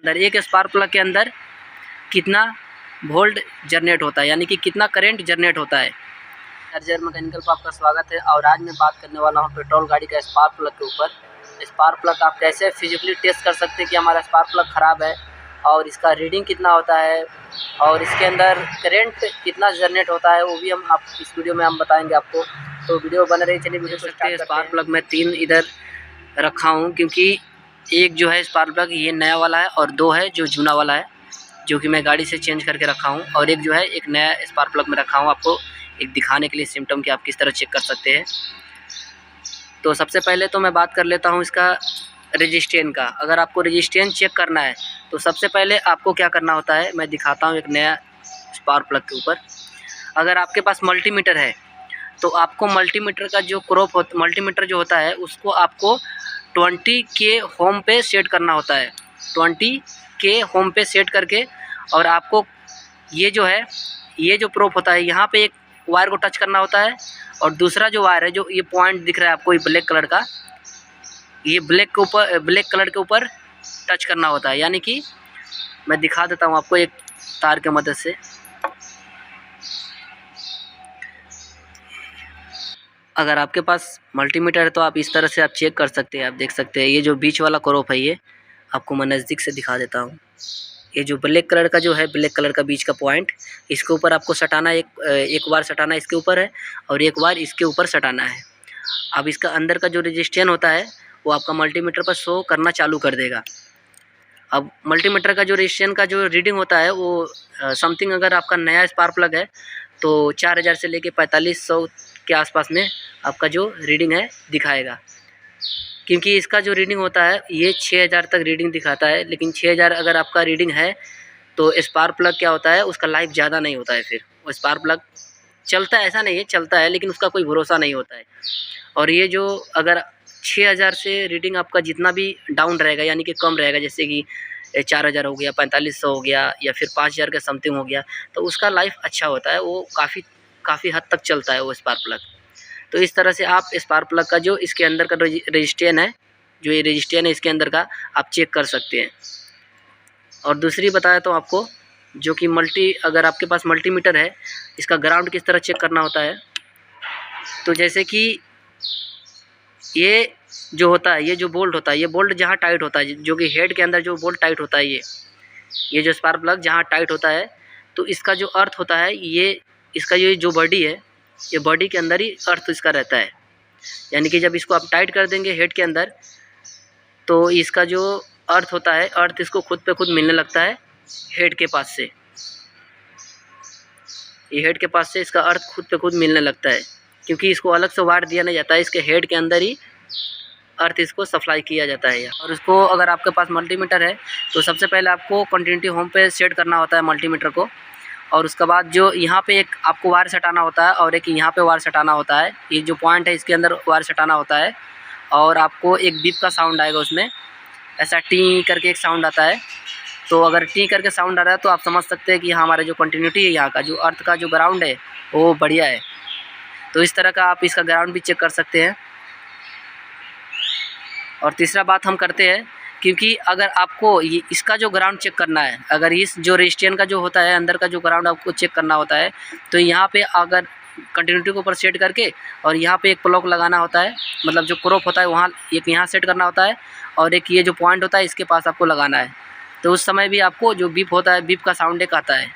अंदर एक spark plug के अंदर कितना वोल्ट जनरेट होता है, यानी कि कितना करंट जनरेट होता है। चार्जर मैकेनिकल पर आपका स्वागत है। और आज मैं बात करने वाला हूं पेट्रोल गाड़ी का स्पार्क प्लग के ऊपर। स्पार्क प्लग आप कैसे फिजिकली टेस्ट कर सकते हैं कि हमारा स्पार्क प्लग ख़राब है, और इसका रीडिंग कितना होता है, और इसके अंदर करंट कितना जनरेट होता है, वो भी हम आप इस वीडियो में हम बताएंगे आपको। तो वीडियो बन रही, चलिए वीडियो को स्टार्ट करते हैं। स्पार्क प्लग मैं 3 इधर रखा हूँ, क्योंकि एक जो है स्पार्क प्लग ये नया वाला है और 2 है जो जूना वाला है, जो कि मैं गाड़ी से चेंज करके रखा हूँ। और एक जो है एक नया स्पार्क प्लग में रखा हूँ, आपको एक दिखाने के लिए सिम्टम कि आप किस तरह चेक कर सकते हैं। तो सबसे पहले तो मैं बात कर लेता हूँ इसका रेजिस्टेंस का। अगर आपको रेजिस्टेंस चेक करना है तो सबसे पहले आपको क्या करना होता है, मैं दिखाता हूँ एक नया स्पार्क प्लग के ऊपर। अगर आपके पास मल्टीमीटर है तो आपको मल्टीमीटर का जो मल्टीमीटर जो होता है उसको आपको 20 के होम पे सेट करना होता है। 20 के होम पे सेट करके, और आपको ये जो है ये जो प्रोब होता है यहाँ पे एक वायर को टच करना होता है, और दूसरा जो वायर है जो ये पॉइंट दिख रहा है आपको, ये ब्लैक कलर का, ये ब्लैक कलर के ऊपर टच करना होता है। यानी कि मैं दिखा देता हूँ आपको एक तार के मदद से। अगर आपके पास मल्टीमीटर है तो आप इस तरह से आप चेक कर सकते हैं। आप देख सकते हैं ये जो बीच वाला क्रॉप है, ये आपको मैं नज़दीक से दिखा देता हूँ। ये जो ब्लैक कलर का जो है, ब्लैक कलर का बीच का पॉइंट, इसके ऊपर आपको सटाना, एक बार सटाना इसके ऊपर है, और एक बार इसके ऊपर सटाना है। अब इसका अंदर का जो रजिस्टेंस होता है वो आपका मल्टीमीटर पर शो करना चालू कर देगा। अब मल्टीमीटर का जो रजिस्टेंस का जो रीडिंग होता है वो समथिंग, अगर आपका नया स्पार्क प्लग है तो 4000 से लेके 4500 के आसपास में आपका जो रीडिंग है दिखाएगा। क्योंकि इसका जो रीडिंग होता है ये 6000 तक रीडिंग दिखाता है, लेकिन 6000 अगर आपका रीडिंग है तो स्पार्क प्लग क्या होता है, उसका लाइफ ज़्यादा नहीं होता है। फिर वो स्पार्क प्लग चलता है, ऐसा नहीं है, चलता है, लेकिन उसका कोई भरोसा नहीं होता है। और ये जो अगर 6000 से रीडिंग आपका जितना भी डाउन रहेगा, यानी कि कम रहेगा, जैसे कि 4000 हो गया, 4500 हो गया, या फिर 5000 का समथिंग हो गया, तो उसका लाइफ अच्छा होता है, वो काफ़ी हद तक चलता है वो स्पार्क प्लग। तो इस तरह से आप स्पार्क प्लग का जो इसके अंदर का रजिस्टेंस है, जो ये रजिस्टेंस है इसके अंदर का, आप चेक कर सकते हैं। और दूसरी बताया तो आपको, जो कि अगर आपके पास मल्टीमीटर है, इसका ग्राउंड किस तरह चेक करना होता है। तो जैसे कि ये जो होता है, ये जो बोल्ट होता है, ये बोल्ट जहाँ टाइट होता है, जो कि हेड के अंदर जो बोल्ट टाइट होता है, ये जो स्पार्क प्लग जहाँ टाइट होता है, तो इसका जो अर्थ होता है, ये इसका ये जो बॉडी है, ये बॉडी के अंदर ही अर्थ इसका रहता है। यानी कि जब इसको आप टाइट कर देंगे हेड के अंदर, तो इसका जो अर्थ होता है, अर्थ इसको खुद पे खुद मिलने लगता है हेड के पास से। ये हेड के पास से इसका अर्थ खुद पे खुद मिलने लगता है, क्योंकि इसको अलग से वायर दिया नहीं जाता है, इसके हेड के अंदर ही अर्थ इसको सप्लाई किया जाता है। और इसको अगर आपके पास मल्टीमीटर है तो सबसे पहले आपको कंटिन्यूटी होम पे सेट करना होता है मल्टीमीटर को, और उसके बाद जो यहाँ पे एक आपको वायर सटाना होता है, और एक यहाँ पे वायर सटाना होता है। ये जो पॉइंट है इसके अंदर वायर सटाना होता है, और आपको एक बीप का साउंड आएगा, उसमें ऐसा टी करके एक साउंड आता है। तो अगर टी करके साउंड आ रहा है तो आप समझ सकते हैं कि हमारा जो कंटिन्यूटी है, यहाँ का जो अर्थ का जो ग्राउंड है वो बढ़िया है। तो इस तरह का आप इसका ग्राउंड भी चेक कर सकते हैं। और तीसरा बात हम करते हैं, क्योंकि अगर आपको इसका जो ग्राउंड चेक करना है, अगर इस जो रेजिस्टेंस का जो होता है अंदर का जो ग्राउंड आपको चेक करना होता है, तो यहाँ पे अगर कंटिन्यूटी को ऊपर सेट करके, और यहाँ पे एक प्लग लगाना होता है, मतलब जो क्रॉप होता है वहाँ एक यहाँ सेट करना होता है, और एक ये जो पॉइंट होता है इसके पास आपको लगाना है। तो उस समय भी आपको जो बीप होता है, बीप का साउंड एक आता है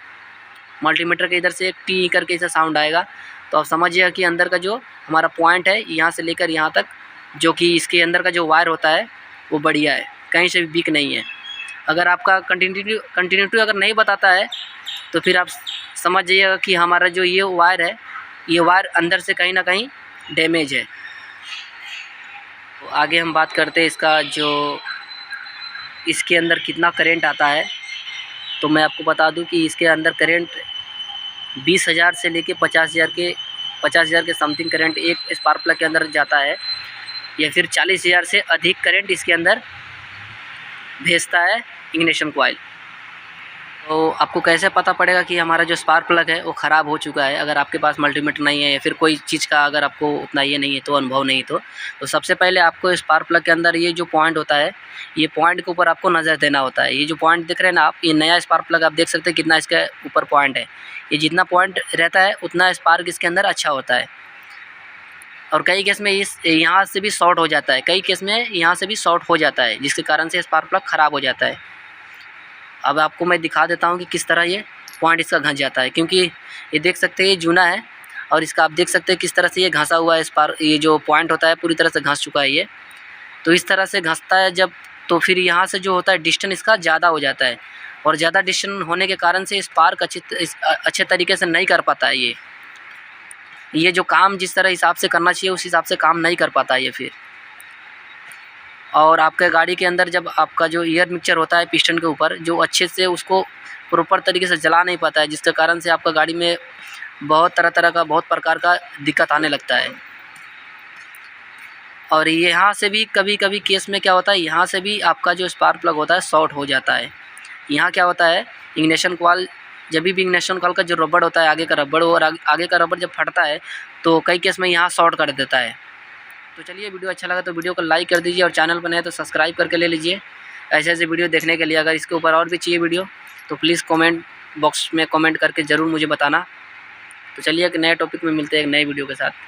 मल्टीमीटर के इधर से, एक टी करके ऐसा साउंड आएगा। तो आप समझिएगा कि अंदर का जो हमारा पॉइंट है यहाँ से लेकर यहाँ तक, जो कि इसके अंदर का जो वायर होता है वो बढ़िया है, कहीं से भी वीक नहीं है। अगर आपका कंटिन्यूटी अगर नहीं बताता है तो फिर आप समझ जाइएगा कि हमारा जो ये वायर है, ये वायर अंदर से कहीं ना कहीं डैमेज है। तो आगे हम बात करते हैं इसका जो इसके अंदर कितना करंट आता है। तो मैं आपको बता दूं कि इसके अंदर करंट 20,000 से लेके 50,000 के समथिंग करंट एक स्पार्क प्लग के अंदर जाता है, या फिर 40,000 से अधिक करंट इसके अंदर भेजता है इग्निशन कॉइल। तो आपको कैसे पता पड़ेगा कि हमारा जो स्पार्क प्लग है वो ख़राब हो चुका है? अगर आपके पास मल्टीमीटर नहीं है या फिर कोई चीज़ का अगर आपको उतना ये नहीं है, तो अनुभव नहीं तो सबसे पहले आपको स्पार्क प्लग के अंदर ये जो पॉइंट होता है, ये पॉइंट के ऊपर आपको नज़र देना होता है। ये जो पॉइंट दिख रहे हैं ना आप, ये नया स्पार्क प्लग आप देख सकते हैं कितना इसके ऊपर पॉइंट है। ये जितना पॉइंट रहता है उतना स्पार्क इसके अंदर अच्छा होता है। और कई केस में इस यहाँ से भी शॉर्ट हो जाता है, कई केस में यहाँ से भी शॉर्ट हो जाता है, जिसके कारण से स्पार्क प्लग ख़राब हो जाता है। अब आपको मैं दिखा देता हूँ कि किस तरह ये पॉइंट इसका घस जाता है, क्योंकि ये देख सकते हैं ये जूना है और इसका आप देख सकते हैं किस तरह से ये घसा हुआ है। ये जो पॉइंट होता है पूरी तरह से घस चुका है ये। तो इस तरह से घसता है जब, तो फिर यहाँ से जो होता है डिस्टेंस इसका ज़्यादा हो जाता है और ज़्यादा डिस्टेंस होने के कारण से स्पार्क अच्छे तरीके से नहीं कर पाता है। ये जो काम जिस तरह हिसाब से करना चाहिए उस हिसाब से काम नहीं कर पाता है ये फिर। और आपके गाड़ी के अंदर जब आपका जो एयर मिक्सचर होता है पिस्टन के ऊपर, जो अच्छे से उसको प्रॉपर तरीके से जला नहीं पाता है, जिसके कारण से आपका गाड़ी में बहुत प्रकार का दिक्कत आने लगता है। और यहाँ से भी कभी कभी केस में क्या होता है, यहाँ से भी आपका जो स्पार्क प्लग होता है शॉर्ट हो जाता है। यहाँ क्या होता है, इग्निशन कॉइल, जब भी इग्निशन कॉइल का जो रबड़ होता है आगे का रबड़, और आगे का रबड़ जब फटता है तो कई केस में यहाँ शॉर्ट कर देता है। तो चलिए, वीडियो अच्छा लगा तो वीडियो को लाइक कर दीजिए और चैनल पर नए तो सब्सक्राइब करके ले लीजिए ऐसे ऐसे वीडियो देखने के लिए। अगर इसके ऊपर और भी चाहिए वीडियो तो प्लीज़ कमेंट बॉक्स में कमेंट करके ज़रूर मुझे बताना। तो चलिए, एक नए टॉपिक में मिलते हैं एक नए वीडियो के साथ।